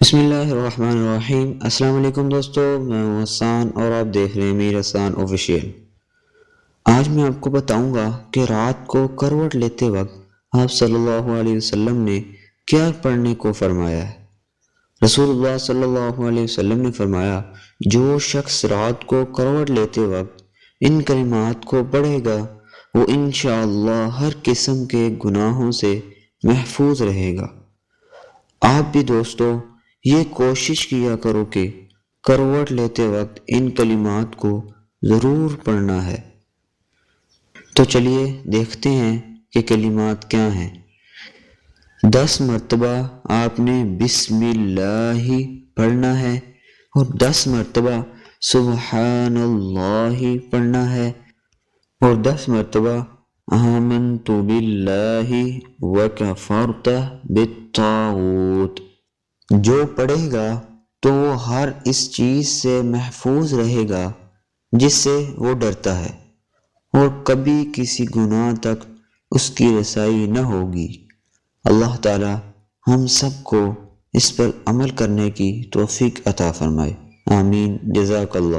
بسم اللہ الرحمن الرحیم۔ السلام علیکم دوستو، میں ہوں حسان اور آپ دیکھ رہے ہیں میر حسان آفیشیل۔ آج میں آپ کو بتاؤں گا کہ رات کو کروٹ لیتے وقت آپ صلی اللہ علیہ وسلم نے کیا پڑھنے کو فرمایا ہے۔ رسول اللہ صلی اللہ علیہ وسلم نے فرمایا، جو شخص رات کو کروٹ لیتے وقت ان کلمات کو پڑھے گا وہ انشاءاللہ ہر قسم کے گناہوں سے محفوظ رہے گا۔ آپ بھی دوستو یہ کوشش کیا کرو کہ کروٹ لیتے وقت ان کلمات کو ضرور پڑھنا ہے۔ تو چلیے دیکھتے ہیں کہ کلمات کیا ہیں۔ 10 مرتبہ آپ نے بسم اللہ پڑھنا ہے اور 10 مرتبہ سبحان اللہ پڑھنا ہے اور 10 مرتبہ آمنت باللہ وکفرت بالطاغوت۔ جو پڑھے گا تو وہ ہر اس چیز سے محفوظ رہے گا جس سے وہ ڈرتا ہے اور کبھی کسی گناہ تک اس کی رسائی نہ ہوگی۔ اللہ تعالی ہم سب کو اس پر عمل کرنے کی توفیق عطا فرمائے، آمین، جزاک اللہ۔